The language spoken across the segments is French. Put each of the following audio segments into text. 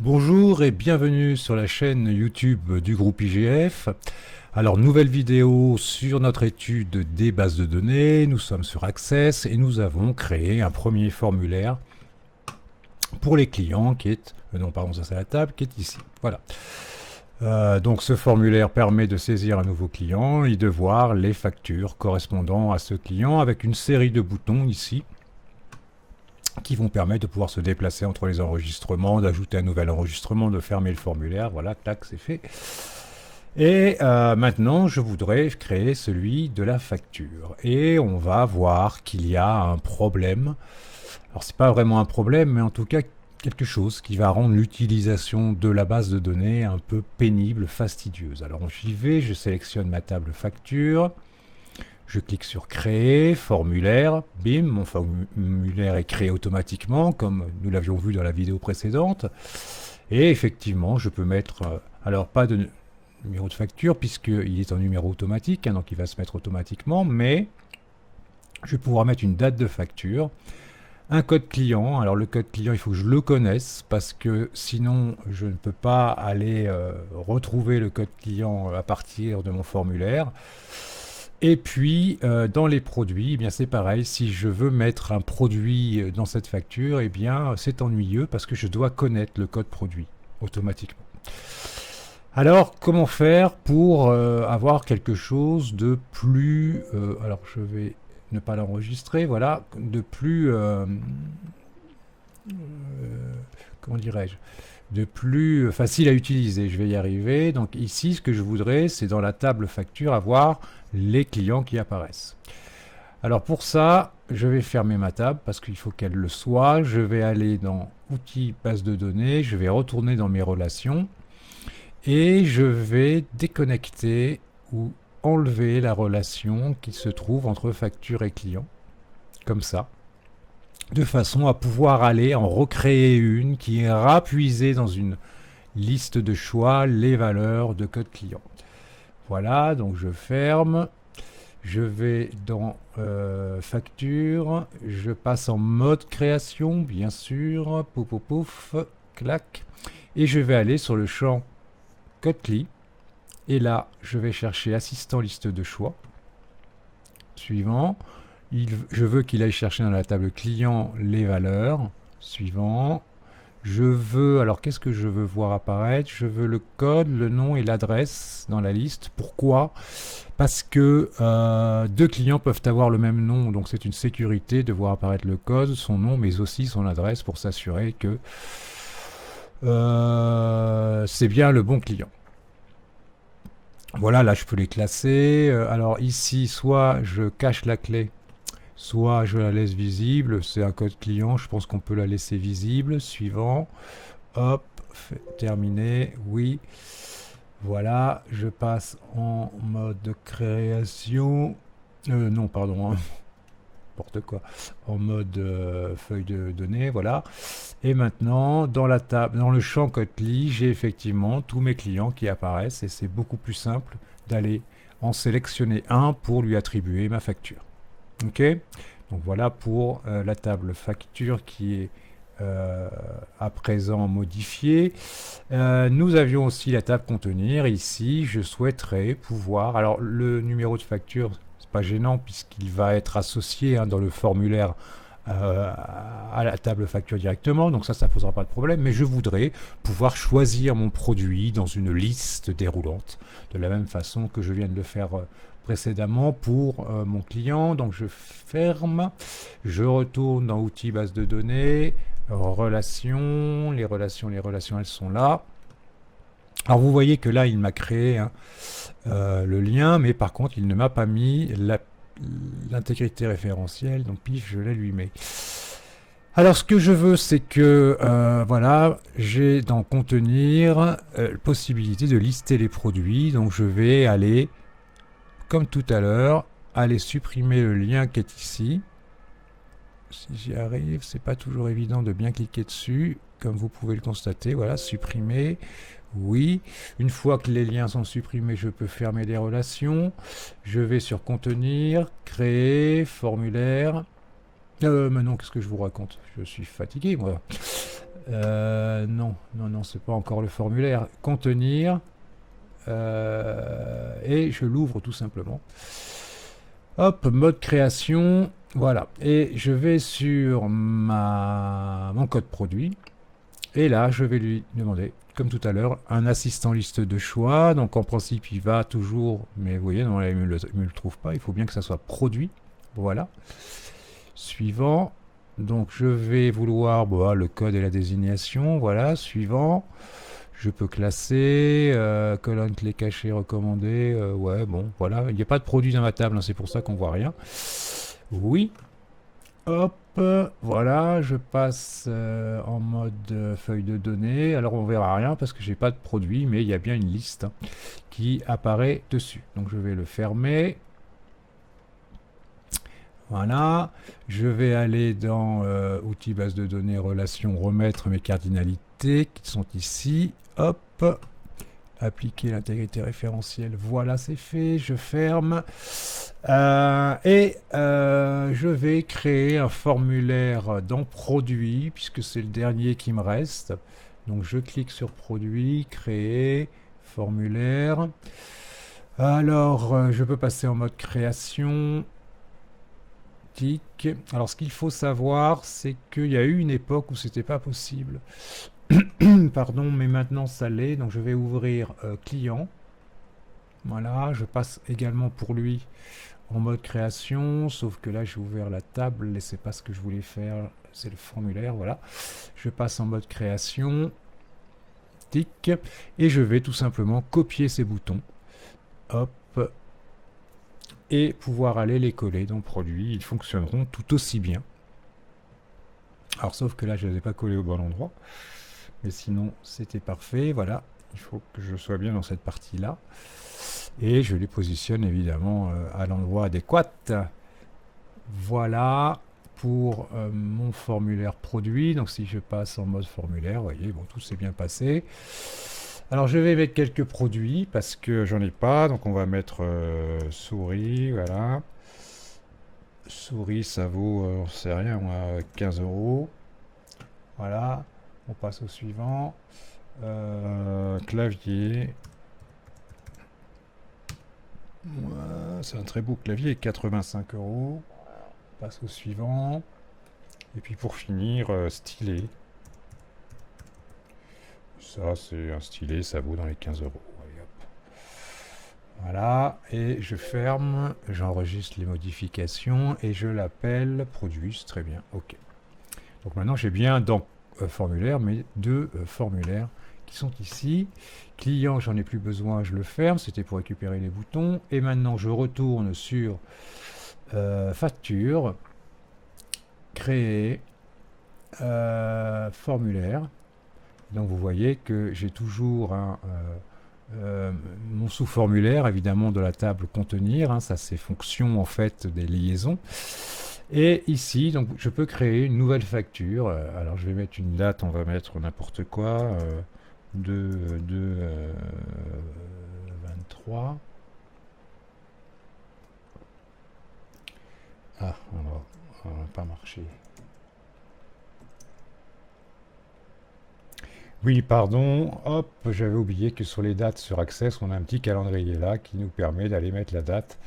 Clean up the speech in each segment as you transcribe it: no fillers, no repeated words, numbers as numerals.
Bonjour et bienvenue sur la chaîne YouTube du groupe IGF. Alors, nouvelle vidéo sur notre étude des bases de données. Nous sommes sur Access et nous avons créé un premier formulaire pour les clients qui est, non pardon, ça c'est la table, qui est ici. Voilà. Donc ce formulaire permet de saisir un nouveau client et de voir les factures correspondant à ce client avec une série de boutons ici qui vont permettre de pouvoir se déplacer entre les enregistrements, d'ajouter un nouvel enregistrement, de fermer le formulaire. Voilà, tac, c'est fait. Et maintenant, je voudrais créer celui de la facture. Et on va voir qu'il y a un problème. Alors, c'est pas vraiment un problème, mais en tout cas, quelque chose qui va rendre l'utilisation de la base de données un peu pénible, fastidieuse. Alors, j'y vais, je sélectionne ma table facture. Je clique sur créer, formulaire, bim, mon formulaire est créé automatiquement comme nous l'avions vu dans la vidéo précédente. Et effectivement, je peux mettre, alors pas de numéro de facture puisqu'il est en numéro automatique, hein, donc il va se mettre automatiquement, mais je vais pouvoir mettre une date de facture, un code client. Alors le code client, il faut que je le connaisse parce que sinon je ne peux pas aller retrouver le code client à partir de mon formulaire. Et puis, dans les produits, eh bien c'est pareil. Si je veux mettre un produit dans cette facture, eh bien c'est ennuyeux parce que je dois connaître le code produit automatiquement. Alors, comment faire pour avoir quelque chose de plus... alors, je vais ne pas l'enregistrer, voilà, de plus... comment dirais-je, de plus facile à utiliser. Je vais y arriver. Donc ici, ce que je voudrais, c'est dans la table facture avoir les clients qui apparaissent. Alors pour ça, je vais fermer ma table parce qu'il faut qu'elle le soit. Je vais aller dans Outils, base de données. Je vais retourner dans mes relations et je vais déconnecter ou enlever la relation qui se trouve entre facture et client. Comme ça, de façon à pouvoir aller en recréer une qui ira puiser dans une liste de choix les valeurs de code client. Voilà, donc je ferme, je vais dans facture, je passe en mode création, bien sûr, pouf pouf pouf, clac, et je vais aller sur le champ code CLI, et là je vais chercher assistant liste de choix, suivant. Je veux qu'il aille chercher dans la table client les valeurs. Suivant. Je veux, alors qu'est-ce que je veux voir apparaître? Je veux le code, le nom et l'adresse dans la liste. Pourquoi? Parce que deux clients peuvent avoir le même nom, donc c'est une sécurité de voir apparaître le code, son nom, mais aussi son adresse pour s'assurer que c'est bien le bon client. Voilà, là je peux les classer. Alors ici, soit je cache la clé, soit je la laisse visible. C'est un code client, je pense qu'on peut la laisser visible. Suivant. Hop, terminé. Oui. Voilà, je passe en mode de création. Non, pardon, n'importe quoi. En mode feuille de données, voilà. Et maintenant, dans la table, dans le champ code CLI, j'ai effectivement tous mes clients qui apparaissent et c'est beaucoup plus simple d'aller en sélectionner un pour lui attribuer ma facture. Ok, donc voilà pour la table facture qui est à présent modifiée. Nous avions aussi la table contenir. Ici, je souhaiterais pouvoir... Alors, le numéro de facture, c'est pas gênant puisqu'il va être associé dans le formulaire à la table facture directement, donc ça posera pas de problème, mais je voudrais pouvoir choisir mon produit dans une liste déroulante, de la même façon que je viens de le faire précédemment pour mon client. Donc je ferme, je retourne dans outils base de données, relations, les relations elles sont là. Alors vous voyez que là il m'a créé le lien, mais par contre il ne m'a pas mis l'intégrité référentielle, donc pif, je la lui mets. Alors ce que je veux, c'est que voilà, j'ai dans contenir possibilité de lister les produits, donc je vais aller, comme tout à l'heure, aller supprimer le lien qui est ici. Si j'y arrive, c'est pas toujours évident de bien cliquer dessus, comme vous pouvez le constater. Voilà, supprimer. Oui, une fois que les liens sont supprimés, je peux fermer les relations. Je vais sur contenir, créer, formulaire. Mais non, qu'est-ce que je vous raconte? Je suis fatigué, moi. Non, non, non, c'est pas encore le formulaire. Contenir. Et je l'ouvre tout simplement. Hop, mode création. Voilà. Et je vais sur mon code produit. Et là, je vais lui demander, comme tout à l'heure, un assistant liste de choix. Donc en principe, il va toujours, mais vous voyez, non, là, il ne le trouve pas. Il faut bien que ça soit produit. Voilà. Suivant. Donc je vais vouloir le code et la désignation. Voilà. Suivant. Je peux classer, colonne clé cachée recommandée. Ouais, bon, voilà. Il n'y a pas de produit dans ma table, hein, c'est pour ça qu'on voit rien. Oui. Hop, voilà, je passe en mode feuille de données. Alors on verra rien parce que j'ai pas de produit, mais il y a bien une liste qui apparaît dessus. Donc je vais le fermer. Voilà, je vais aller dans outils base de données, relations, remettre mes cardinalités qui sont ici. Hop, appliquer l'intégrité référentielle. Voilà, c'est fait. Je ferme. Je vais créer un formulaire dans produit, puisque c'est le dernier qui me reste. Donc je clique sur produit, créer, formulaire. Alors, je peux passer en mode création. Tic. Alors, ce qu'il faut savoir, c'est qu'il y a eu une époque où c'était pas possible. Pardon, mais maintenant ça l'est. Donc je vais ouvrir client. Voilà, je passe également pour lui en mode création, sauf que là j'ai ouvert la table et c'est pas ce que je voulais faire, c'est le formulaire, voilà. Je passe en mode création, tic, et je vais tout simplement copier ces boutons, hop, et pouvoir aller les coller dans produit, ils fonctionneront tout aussi bien. Alors sauf que là je ne les ai pas collés au bon endroit, mais sinon c'était parfait, voilà, il faut que je sois bien dans cette partie-là. Et je les positionne évidemment à l'endroit adéquat. Voilà pour mon formulaire produit. Donc si je passe en mode formulaire, vous voyez, bon, tout s'est bien passé. Alors je vais mettre quelques produits parce que j'en ai pas. Donc on va mettre souris, voilà. Souris, ça vaut, on sait rien, 15 €. Voilà, on passe au suivant. Clavier. C'est un très beau clavier, 85 €. On passe au suivant. Et puis pour finir, stylet. Ça, c'est un stylet, ça vaut dans les 15 €. Allez, hop. Voilà, et je ferme, j'enregistre les modifications et je l'appelle produit, très bien, ok. Donc maintenant j'ai bien dans formulaire, mais deux formulaires qui sont ici. Client, j'en ai plus besoin, je le ferme, c'était pour récupérer les boutons. Et maintenant, je retourne sur facture, créer, formulaire. Donc vous voyez que j'ai toujours mon sous-formulaire, évidemment de la table contenir, hein, ça c'est fonction en fait des liaisons. Et ici, donc je peux créer une nouvelle facture. Alors je vais mettre une date, on va mettre n'importe quoi. 23. Ah, alors, ça va pas marcher. Oui, pardon, hop, j'avais oublié que sur les dates sur Access, on a un petit calendrier là qui nous permet d'aller mettre la date.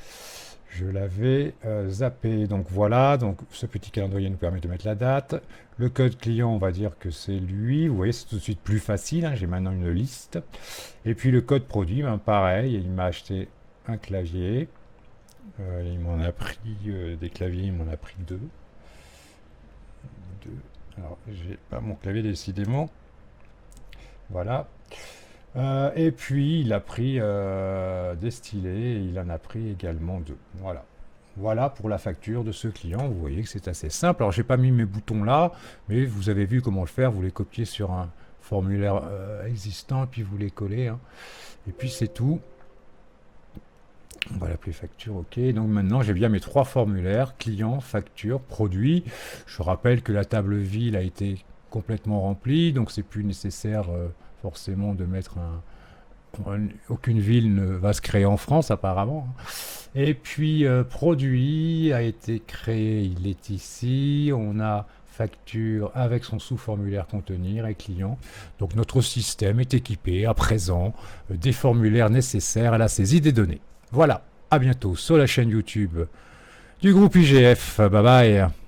Je l'avais zappé, donc voilà, donc ce petit calendrier nous permet de mettre la date. Le code client, on va dire que c'est lui, vous voyez, c'est tout de suite plus facile, hein, j'ai maintenant une liste. Et puis le code produit, ben, pareil, il m'a acheté un clavier, il m'en a pris des claviers, il m'en a pris deux. Alors, j'ai pas mon clavier décidément. Voilà. Et puis il a pris des stylets et il en a pris également deux. Voilà. Voilà pour la facture de ce client. Vous voyez que c'est assez simple. Alors j'ai pas mis mes boutons là, mais vous avez vu comment le faire. Vous les copiez sur un formulaire existant et puis vous les collez. Hein. Et puis c'est tout. On va l'appeler facture, ok. Donc maintenant j'ai bien mes trois formulaires, client, facture, produit. Je rappelle que la table ville a été complètement remplie, donc c'est plus nécessaire forcément de mettre aucune ville ne va se créer en France apparemment. Et puis produit a été créé, il est ici. On a facture avec son sous-formulaire contenir et client. Donc notre système est équipé à présent des formulaires nécessaires à la saisie des données. Voilà, à bientôt sur la chaîne YouTube du groupe IGF. Bye bye.